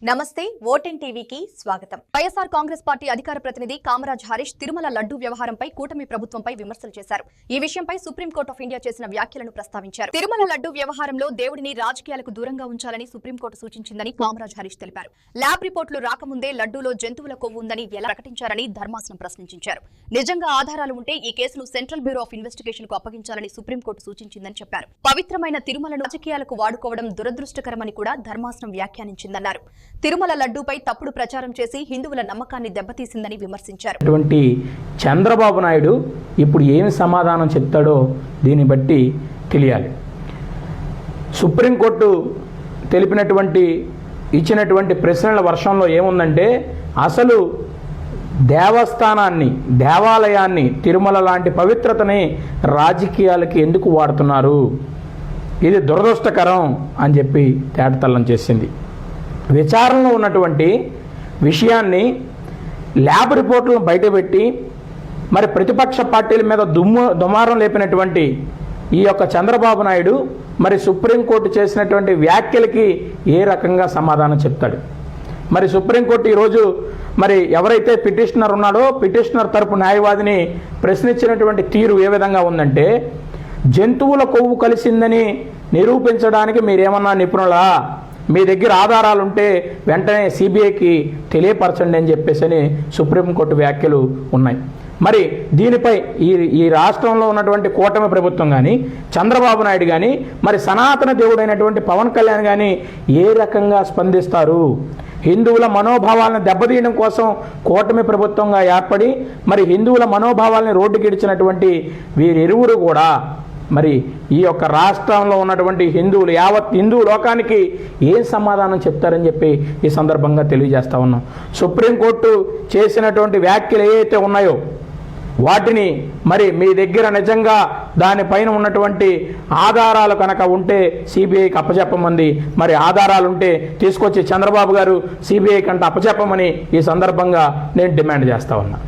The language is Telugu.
నమస్తే ఓటెన్ టీవీకి స్వాగతం. వైఎస్ఆర్ కాంగ్రెస్ పార్టీ అధికార ప్రతినిధి కామరాజ్ హరీష్ తిరుమల లడ్డు వ్యవహారంపై కూటమి ప్రభుత్వంపై విమర్శలు చేశారు. ఈ విషయంపై సుప్రీంకోర్టు ఆఫ్ ఇండియా చేసిన వ్యాఖ్యలను ప్రస్తావించారు. తిరుమల లడ్డు వ్యవహారంలో దేవుడిని రాజకీయాలకు దూరంగా ఉంచాలని సుప్రీంకోర్టు సూచించిందని కామరాజ్ హరీష్ తెలిపారు. ల్యాబ్ రిపోర్టులు రాకముందే లడ్డూలో జంతువుల కొవ్వు ఉందని ఎలా ప్రకటించారని ధర్మాసనం ప్రశ్నించారు. నిజంగా ఆధారాలు ఉంటే ఈ కేసును సెంట్రల్ బ్యూరో ఆఫ్ ఇన్వెస్టిగేషన్ కు అప్పగించాలని సుప్రీంకోర్టు సూచించిందని చెప్పారు. పవిత్రమైన తిరుమలను రాజకీయాలకు వాడుకోవడం దురదృష్టకరమని కూడా ధర్మాసనం వ్యాఖ్యానించిందన్నారు. తిరుమల లడ్డూపై తప్పుడు ప్రచారం చేసి హిందువుల నమ్మకాన్ని దెబ్బతీసిందని విమర్శించారు. చంద్రబాబు నాయుడు ఇప్పుడు ఏమి సమాధానం చెప్తాడో దీన్ని బట్టి తెలియాలి. సుప్రీంకోర్టు ఇచ్చినటువంటి ప్రశ్నల వర్షంలో ఏముందంటే అసలు దేవాలయాన్ని తిరుమల లాంటి పవిత్రతని రాజకీయాలకి ఎందుకు వాడుతున్నారు, ఇది దురదృష్టకరం అని చెప్పి తేటతెల్లం చేసింది. విచారణలో ఉన్నటువంటి విషయాన్ని ల్యాబ్ రిపోర్టులను బయటపెట్టి మరి ప్రతిపక్ష పార్టీల మీద దుమారం లేపినటువంటి ఈ యొక్క చంద్రబాబు నాయుడు మరి సుప్రీంకోర్టు చేసినటువంటి వ్యాఖ్యలకి ఏ రకంగా సమాధానం చెప్తాడు? మరి సుప్రీంకోర్టు ఈరోజు మరి ఎవరైతే పిటిషనర్ ఉన్నాడో పిటిషనర్ తరపు న్యాయవాదిని ప్రశ్నించినటువంటి తీరు ఏ విధంగా ఉందంటే, జంతువుల కొవ్వు కలిసిందని నిరూపించడానికి మీరేమన్నా నిపుణులా, మీ దగ్గర ఆధారాలుంటే వెంటనే సిబిఐకి తెలియపరచండి అని చెప్పేసి సుప్రీంకోర్టు వ్యాఖ్యలు ఉన్నాయి. మరి దీనిపై ఈ రాష్ట్రంలో ఉన్నటువంటి కూటమి ప్రభుత్వం కానీ చంద్రబాబు నాయుడు కానీ మరి సనాతన దేవుడైనటువంటి పవన్ కళ్యాణ్ కానీ ఏ రకంగా స్పందిస్తారు? హిందువుల మనోభావాలను దెబ్బతీయడం కోసం కూటమి ప్రభుత్వంగా ఏర్పడి మరి హిందువుల మనోభావాలను రోడ్డుకిడిచినటువంటి వీరిరువురు కూడా మరి ఈ యొక్క రాష్ట్రంలో ఉన్నటువంటి యావత్ హిందూ లోకానికి ఏం సమాధానం చెప్తారని చెప్పి ఈ సందర్భంగా తెలియజేస్తా ఉన్నాం. సుప్రీంకోర్టు చేసినటువంటి వ్యాఖ్యలు ఏవైతే ఉన్నాయో వాటిని మరి మీ దగ్గర నిజంగా దానిపైన ఉన్నటువంటి ఆధారాలు కనుక ఉంటే సిబిఐకి అప్పచెప్పమంది, మరి ఆధారాలు ఉంటే తీసుకొచ్చి చంద్రబాబు గారు సిబిఐ కంటే అప్పచెప్పమని ఈ సందర్భంగా నేను డిమాండ్ చేస్తా ఉన్నా.